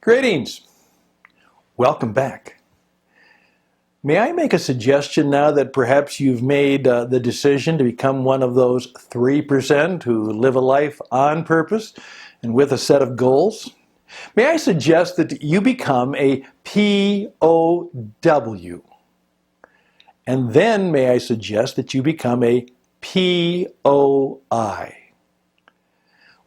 Greetings. Welcome back. May I make a suggestion now that perhaps you've made the decision to become one of those 3% who live a life on purpose and with a set of goals? May I suggest that you become a POW? And then may I suggest that you become a POI?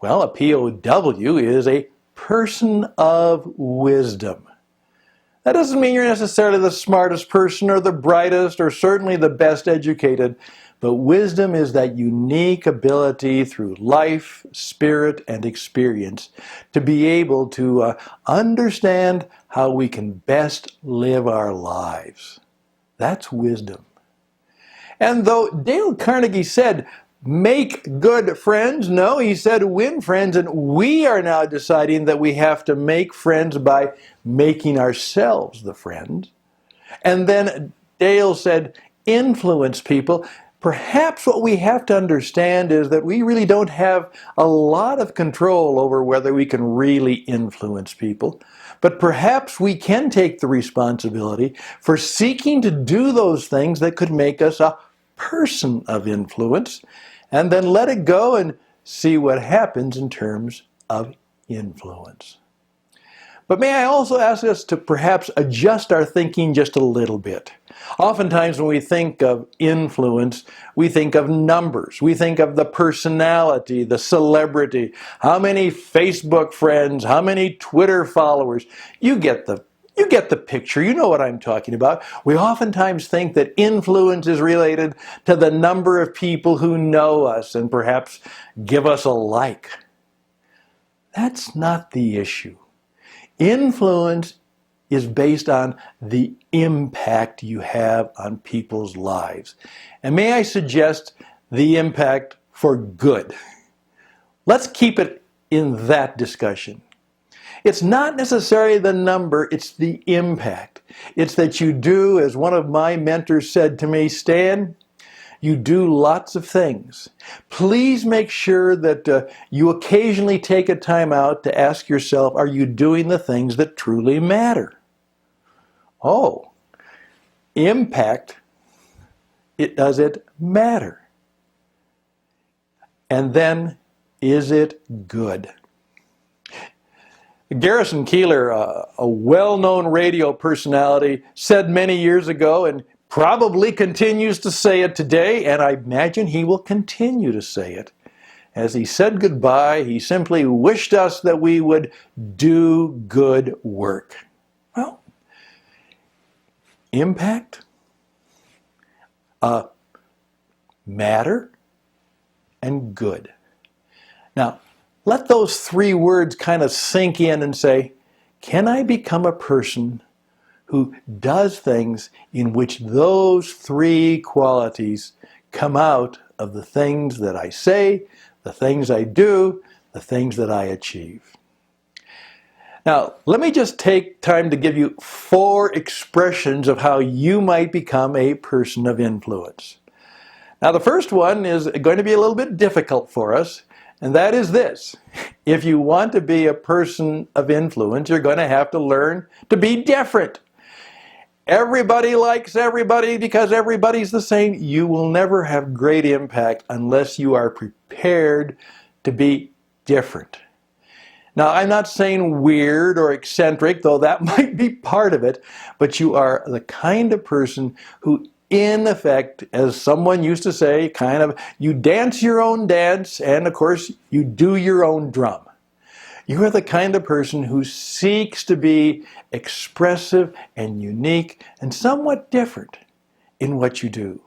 Well, a POW is a person of wisdom. That doesn't mean you're necessarily the smartest person or the brightest or certainly the best educated, but wisdom is that unique ability through life, spirit, and experience to be able to understand how we can best live our lives. That's wisdom. And though Dale Carnegie said, make good friends. No, he said win friends, and we are now deciding that we have to make friends by making ourselves the friend. And then Dale said influence people. Perhaps what we have to understand is that we really don't have a lot of control over whether we can really influence people. But perhaps we can take the responsibility for seeking to do those things that could make us a person of influence, and then let it go and see what happens in terms of influence. But may I also ask us to perhaps adjust our thinking just a little bit. Oftentimes when we think of influence, we think of numbers. We think of the personality, the celebrity, how many Facebook friends, how many Twitter followers. You get the picture. You know what I'm talking about. We oftentimes think that influence is related to the number of people who know us and perhaps give us a like. That's not the issue. Influence is based on the impact you have on people's lives. And may I suggest the impact for good? Let's keep it in that discussion. It's not necessarily the number, it's the impact. It's that you do, as one of my mentors said to me, Stan, you do lots of things. Please make sure that you occasionally take a time out to ask yourself, are you doing the things that truly matter? Oh, impact, does it matter? And then, is it good? Garrison Keillor, a well-known radio personality, said many years ago and probably continues to say it today, and I imagine he will continue to say it. As he said goodbye, he simply wished us that we would do good work. Well, impact, matter, and good. Now, let those three words kind of sink in and say, can I become a person who does things in which those three qualities come out of the things that I say, the things I do, the things that I achieve? Now, let me just take time to give you 4 expressions of how you might become a person of influence. Now, the first one is going to be a little bit difficult for us, and that is this. If you want to be a person of influence, you're going to have to learn to be different. Everybody likes everybody because everybody's the same. You will never have great impact unless you are prepared to be different. Now, I'm not saying weird or eccentric, though that might be part of it, but you are the kind of person who, in effect, as someone used to say, you dance your own dance, and of course, you do your own drum. You are the kind of person who seeks to be expressive and unique and somewhat different in what you do.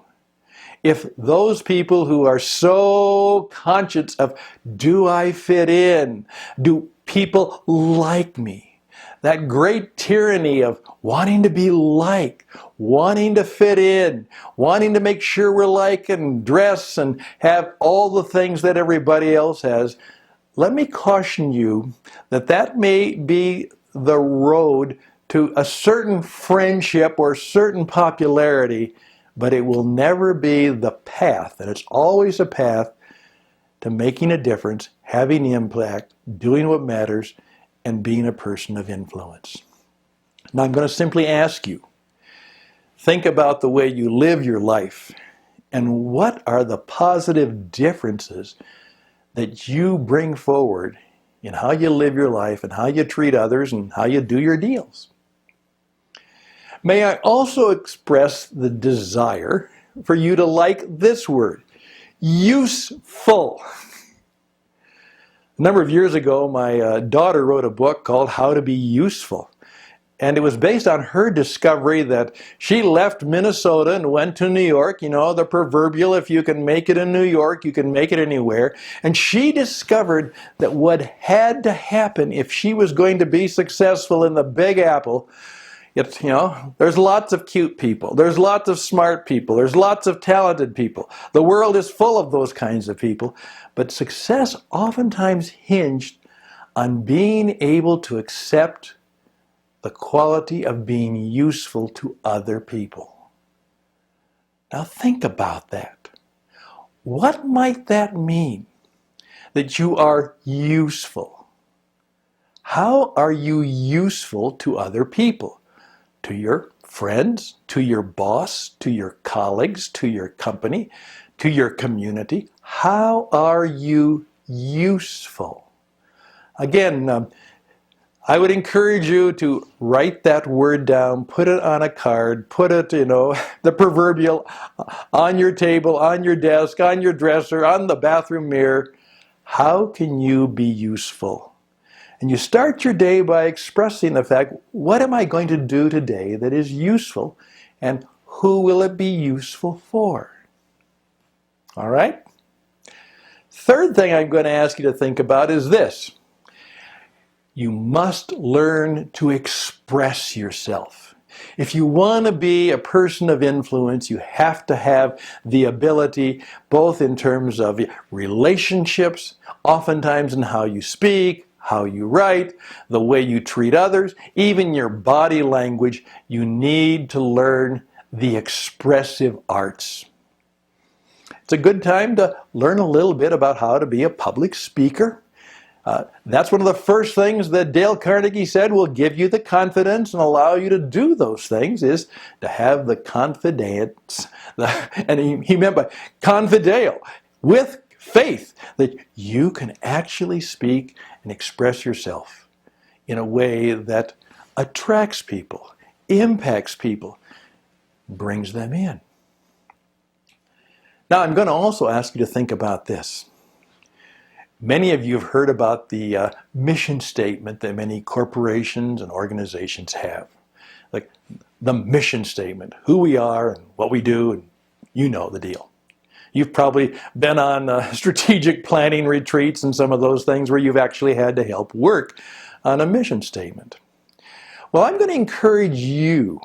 If those people who are so conscious of, do I fit in? Do people like me? That great tyranny of wanting to be liked, wanting to fit in, wanting to make sure we're like and dress and have all the things that everybody else has. Let me caution you that that may be the road to a certain friendship or certain popularity, but it will never be the path, and it's always a path to making a difference, having impact, doing what matters, and being a person of influence. Now I'm going to simply ask you, think about the way you live your life and what are the positive differences that you bring forward in how you live your life and how you treat others and how you do your deals. May I also express the desire for you to like this word, useful. A number of years ago, my daughter wrote a book called How to Be Useful. And it was based on her discovery that she left Minnesota and went to New York, you know, the proverbial, if you can make it in New York, you can make it anywhere. And she discovered that what had to happen if she was going to be successful in the Big Apple, it's, you know, there's lots of cute people, there's lots of smart people, there's lots of talented people. The world is full of those kinds of people. But success oftentimes hinged on being able to accept the quality of being useful to other people. Now think about that. What might that mean? That you are useful. How are you useful to other people? To your friends, to your boss, to your colleagues, to your company, to your community? How are you useful? Again, I would encourage you to write that word down, put it on a card, put it, you know, the proverbial, on your table, on your desk, on your dresser, on the bathroom mirror. How can you be useful? And you start your day by expressing the fact, what am I going to do today that is useful, and who will it be useful for? All right? Third thing I'm going to ask you to think about is this. You must learn to express yourself. If you want to be a person of influence, you have to have the ability, both in terms of relationships, oftentimes in how you speak, how you write, the way you treat others, even your body language. You need to learn the expressive arts. It's a good time to learn a little bit about how to be a public speaker. That's one of the first things that Dale Carnegie said will give you the confidence and allow you to do those things, is to have the confidence, and he meant by confideo, with faith, that you can actually speak and express yourself in a way that attracts people, impacts people, brings them in. Now I'm going to also ask you to think about this. Many of you have heard about the mission statement that many corporations and organizations have. Like the mission statement, who we are and what we do, and you know the deal. You've probably been on strategic planning retreats and some of those things where you've actually had to help work on a mission statement. Well, I'm going to encourage you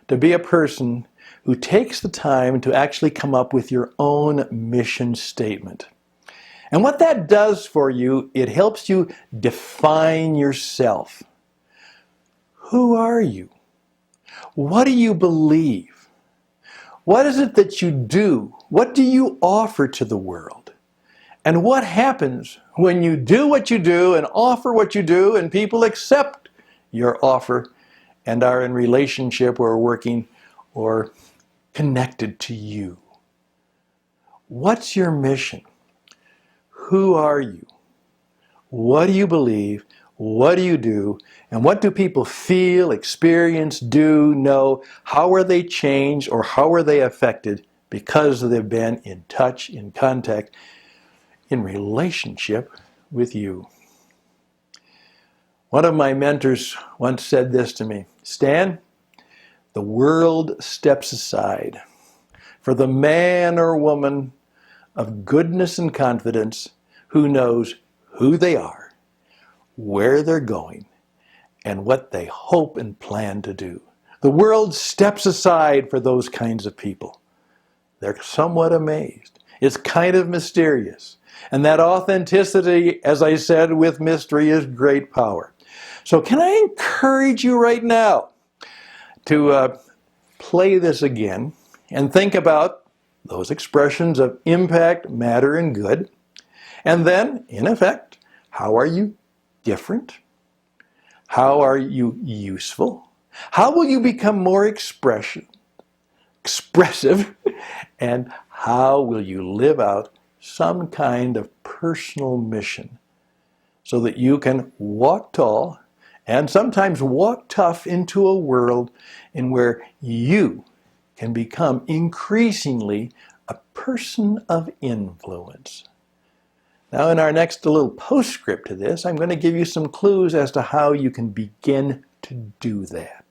to be a person who takes the time to actually come up with your own mission statement. And what that does for you, it helps you define yourself. Who are you? What do you believe? What is it that you do? What do you offer to the world? And what happens when you do what you do and offer what you do and people accept your offer and are in relationship or working or connected to you? What's your mission? Who are you? What do you believe? What do you do? And what do people feel, experience, do, know? How are they changed or how are they affected because they've been in touch, in contact, in relationship with you? One of my mentors once said this to me, Stan, the world steps aside for the man or woman of goodness and confidence who knows who they are, where they're going, and what they hope and plan to do. The world steps aside for those kinds of people. They're somewhat amazed. It's kind of mysterious. And that authenticity, as I said, with mystery is great power. So can I encourage you right now to play this again and think about those expressions of impact, matter, and good. And then, in effect, how are you different? How are you useful? How will you become more expressive? And how will you live out some kind of personal mission so that you can walk tall and sometimes walk tough into a world in where you can become increasingly a person of influence? Now, in our next little postscript to this, I'm going to give you some clues as to how you can begin to do that.